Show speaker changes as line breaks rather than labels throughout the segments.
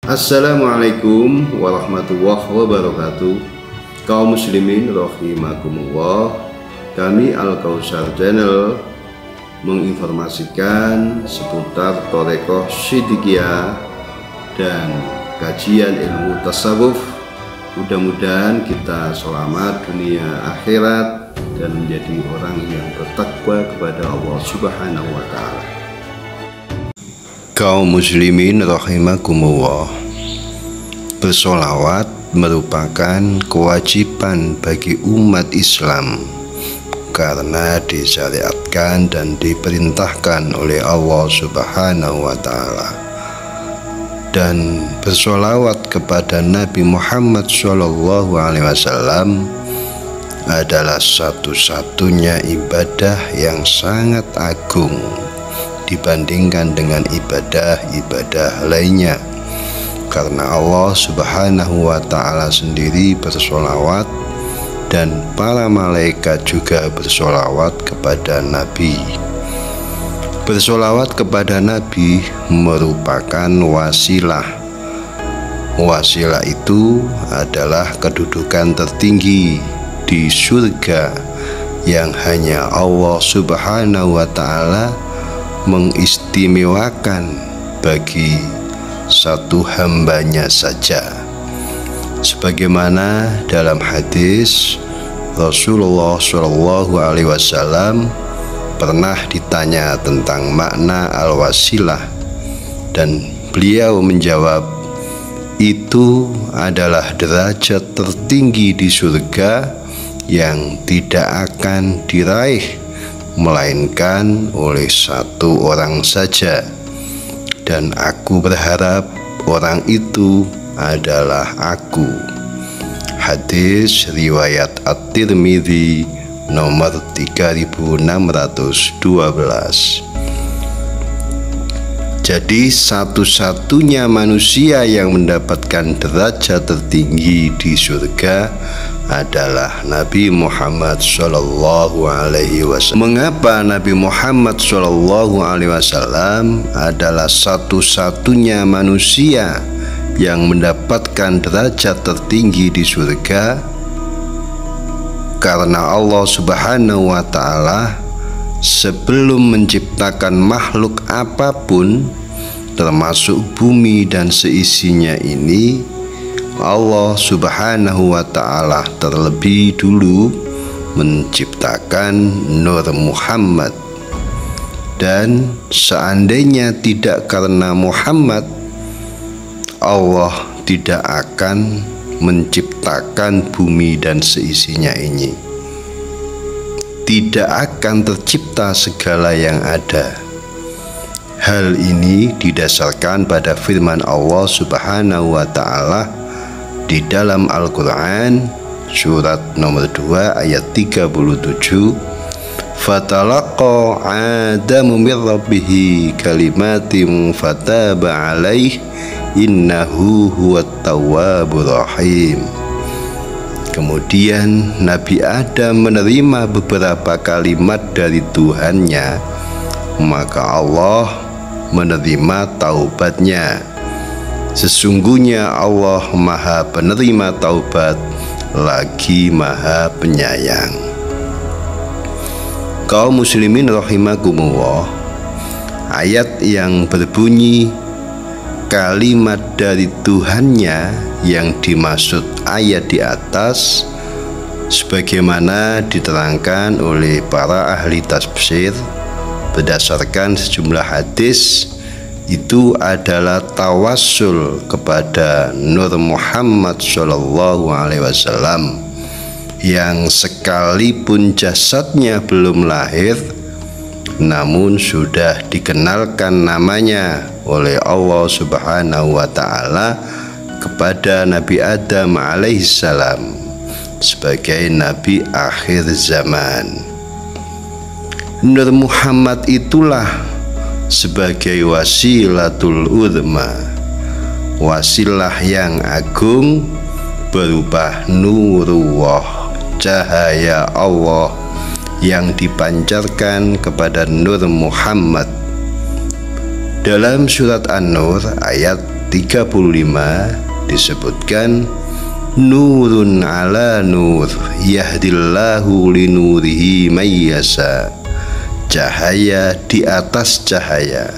Assalamualaikum warahmatullahi wabarakatuh. Kaum muslimin rahimakumullah. Kami Al-Kausar Channel menginformasikan seputar Thariqah Shidhiyah dan kajian ilmu tasawuf. Mudah-mudahan kita selamat dunia akhirat dan menjadi orang yang bertakwa kepada Allah Subhanahu wa Ta'ala. Kaum muslimin rahimakumullah, bersolawat merupakan kewajiban bagi umat Islam karena disyariatkan dan diperintahkan oleh Allah Subhanahu wa Ta'ala. Dan bersolawat kepada Nabi Muhammad SAW adalah satu-satunya ibadah yang sangat agung dibandingkan dengan ibadah-ibadah lainnya, karena Allah Subhanahu wa Ta'ala sendiri bersolawat dan para malaikat juga bersolawat kepada Nabi. Bersolawat kepada Nabi merupakan wasilah. Wasilah itu adalah kedudukan tertinggi di surga yang hanya Allah Subhanahu wa Ta'ala mengistimewakan bagi satu hambanya saja. Sebagaimana dalam hadis Rasulullah SAW pernah ditanya tentang makna al-wasilah, dan beliau menjawab, itu adalah derajat tertinggi di surga yang tidak akan diraih melainkan oleh satu orang saja, dan aku berharap orang itu adalah aku. Hadis riwayat At-Tirmidzi nomor 3612. Jadi satu-satunya manusia yang mendapatkan derajat tertinggi di surga adalah Nabi Muhammad SAW. Mengapa Nabi Muhammad SAW adalah satu-satunya manusia yang mendapatkan derajat tertinggi di surga? Karena Allah Subhanahu wa Ta'ala sebelum menciptakan makhluk apapun, termasuk bumi dan seisinya ini, Allah Subhanahu wa Ta'ala terlebih dulu menciptakan Nur Muhammad. Dan seandainya tidak karena Muhammad, Allah tidak akan menciptakan bumi dan seisinya ini. Tidak akan tercipta segala yang ada. Hal ini didasarkan pada firman Allah Subhanahu wa Ta'ala di dalam Al-Quran surat nomor 2 ayat 37, fatalaqa Adamu min rabbihi kalimatin fataba alaih innahu huwat tawwabur rahim. Kemudian Nabi Adam menerima beberapa kalimat dari Tuhannya, maka Allah menerima taubatnya. Sesungguhnya Allah Maha Penerima Taubat lagi Maha Penyayang. Kaum muslimin rahimakumullah, ayat yang berbunyi kalimat dari Tuhannya yang dimaksud ayat di atas, sebagaimana diterangkan oleh para ahli tafsir berdasarkan sejumlah hadis, itu adalah tawassul kepada Nur Muhammad SAW yang sekalipun jasadnya belum lahir, namun sudah dikenalkan namanya oleh Allah Subhanahu wa Ta'ala kepada Nabi Adam alaihissalam sebagai Nabi akhir zaman. Nur Muhammad itulah sebagai wasilatul uzma, wasilah yang agung berupa nurullah, cahaya Allah yang dipancarkan kepada Nur Muhammad. Dalam surat An-Nur ayat 35 disebutkan nurun ala nur yahdillahu linurihi mayyasa, cahaya di atas cahaya,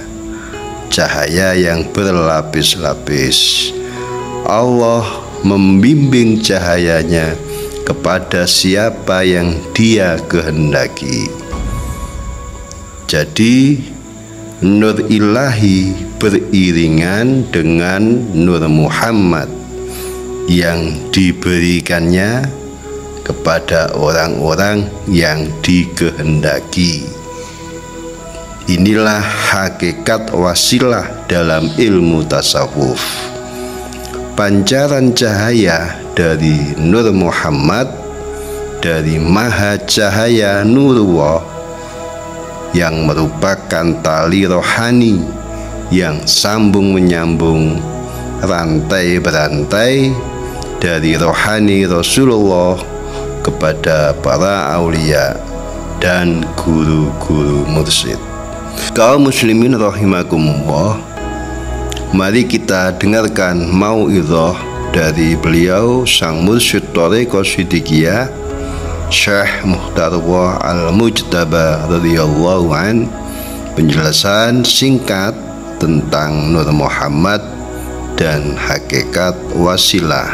cahaya yang berlapis-lapis. Allah membimbing cahayanya kepada siapa yang Dia kehendaki. Jadi nur ilahi beriringan dengan nur Muhammad yang diberikannya kepada orang-orang yang dikehendaki. Inilah hakikat wasilah dalam ilmu tasawuf. Pancaran cahaya dari Nur Muhammad, dari Maha Cahaya Nurullah, yang merupakan tali rohani yang sambung menyambung, rantai berantai dari rohani Rasulullah kepada para aulia dan guru-guru mursyid. Kaum muslimin rahimakumullah, mari kita dengarkan mau'izah dari beliau sang mursyid Thariqah Shiddiqiyah Syekh Muhtarwah Al-Mujtaba radhiyallahu an, penjelasan singkat tentang Nur Muhammad dan hakikat wasilah.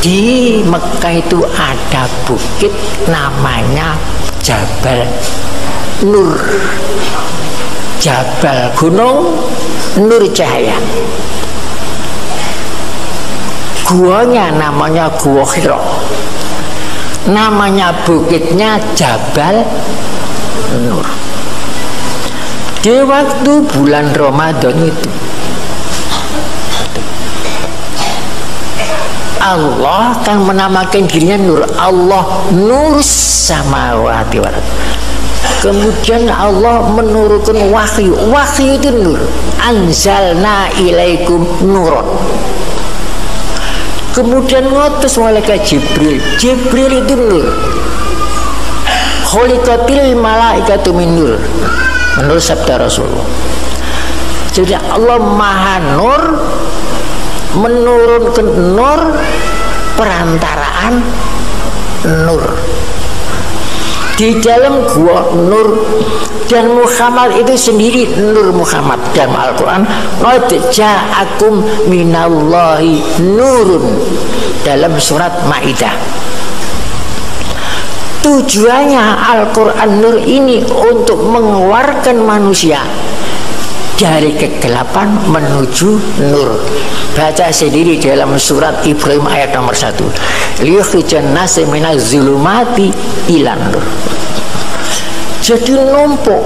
Di Mekah itu ada bukit namanya Jabal Nur, Jabal gunung, Nur cahaya. Guanya namanya Gua Hira, namanya bukitnya Jabal Nur. Di waktu bulan Ramadan itu Allah kan menamakan dirinya Nur. Allah Nur samawati wal ardh. Kemudian Allah menurunkan wahyu. Wahyu itu nur. Anzalna ilaikum nuron. Kemudian ngutus malaikat Jibril. Jibril itu nur. Khuliqatil malaikatu min nur, menurut sabda Rasulullah. Jadi Allah Maha Nur, menurunkan nur, perantaraan nur di dalam gua nur. Dan Muhammad itu sendiri Nur Muhammad dalam Al-Quran. Qad ja'akum minallahi nurun, dalam surat Maidah. Tujuannya Al-Quran Nur ini untuk mengeluarkan manusia dari kegelapan menuju nur. Baca sendiri dalam surat Ibrahim ayat nomor 1. Liyukhrijan nasa minaz zulumati ilan nur. Jadi numpuk.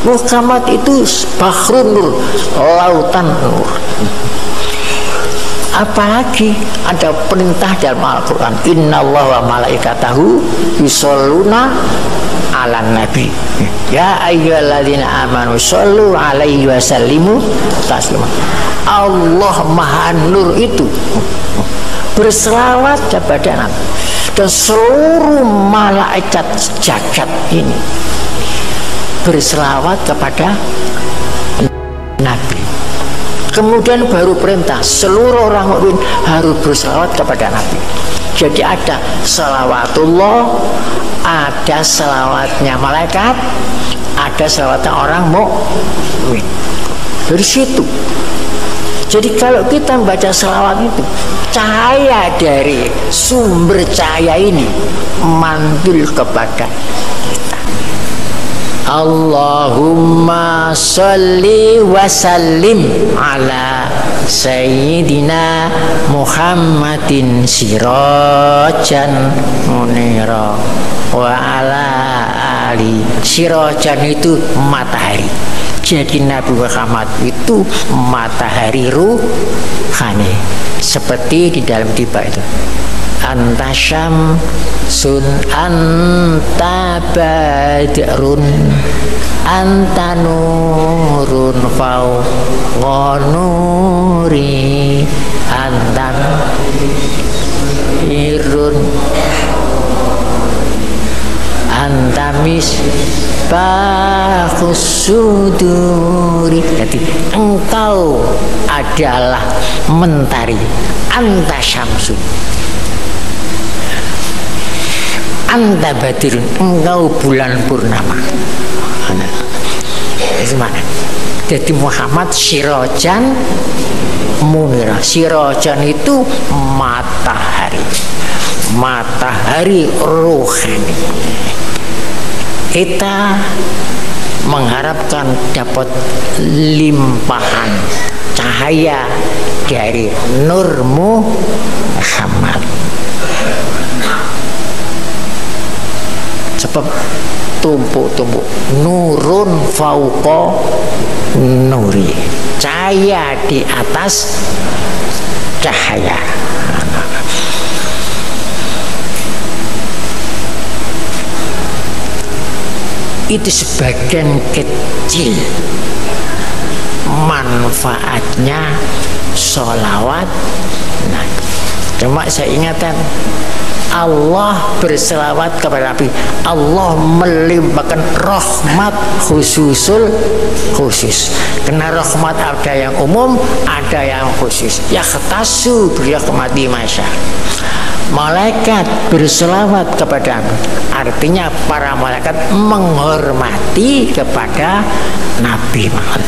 Muhammad itu bahrun nur, lautan nur. Apalagi ada perintah dalam Al-Quran, innallaha wa malaikatahu yusholluna ala nabi ya ayyuhalladzina amanu shollu alaihi wa sallimu taslima. Allah Maha Nur itu berselawat kepada Nabi, dan seluruh malaikat jagat ini berselawat kepada Nabi. Kemudian baru perintah seluruh orang mukmin harus berselawat kepada Nabi. Jadi ada selawatullah, ada selawatnya malaikat, ada selawatnya orang mukmin. Dari situ. Jadi kalau kita membaca selawat itu, cahaya dari sumber cahaya ini mantul kepada kita. Allahumma sholli wa sallim ala sayyidina Muhammadin sirajan munira wa ala ali. Sirajan itu matahari. Jadi Nabi Muhammad itu matahari ruhani, seperti di dalam tiba itu. Anta syamsun anta badrun anta nurun fawqa nuri anta irun anta misbahus suduri. Jadi engkau adalah mentari, anta syamsun, anta badirun, engkau bulan purnama. Jadi Muhammad sirajan munira. Sirajan itu matahari, matahari rohani. Kita mengharapkan dapat limpahan cahaya dari nurmu Muhammad. Sebab tumpuk-tumpuk nurun fauqa nuri, cahaya di atas cahaya. Itu sebagian kecil manfaatnya sholawat. Nah, cuma saya ingatkan, Allah berselawat kepada Nabi, Allah melimpahkan rahmat khususul khusus. Karena rahmat ada yang umum, ada yang khusus. Yakhtasu birahmati masya. Malaikat berselawat kepada Nabi, artinya para malaikat menghormati kepada Nabi Muhammad.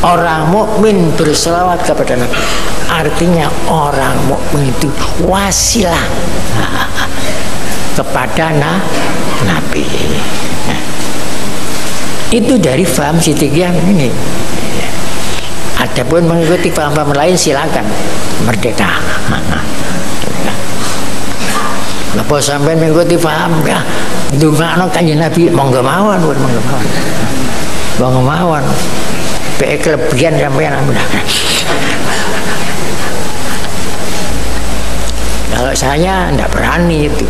Orang mukmin berselawat kepada Nabi, artinya orang mukmin itu wasilah kepada Nabi. Nah, itu dari faham Siddiqiyah ini. Adapun mengikuti paham-paham lain silakan, merdeka. Napa sampai mengikuti paham ya ndongakno Kanjeng Nabi monggo mawon, monggo mawon. Pe kelebihan sampean ampun. Kalau saya tidak berani itu.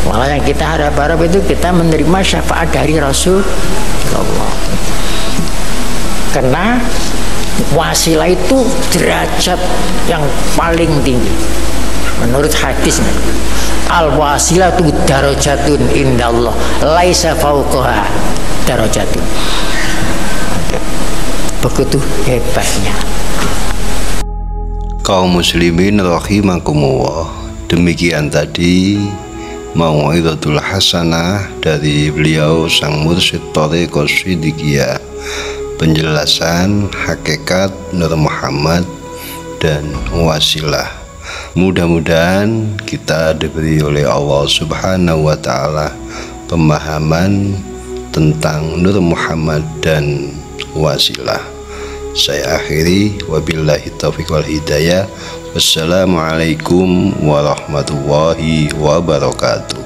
Malah yang kita harap-harap itu kita menerima syafaat dari Rasulullah. Karena wasilah itu derajat yang paling tinggi. Menurut hadis, al-wasilatu darajatun indallah, laisa fauqaha darajatun. Begitu hebatnya.
Kaum muslimin rahimakumullah, demikian tadi mau'izatul hasanah dari beliau sang mursyid thariqah Siddiqiyah, penjelasan hakikat Nur Muhammad dan wasilah. Mudah-mudahan kita diberi oleh Allah Subhanahu wa Ta'ala pemahaman tentang Nur Muhammad dan wasilah. Saya akhiri, wabillahi taufiq wal hidayah. Wassalamualaikum warahmatullahi wabarakatuh.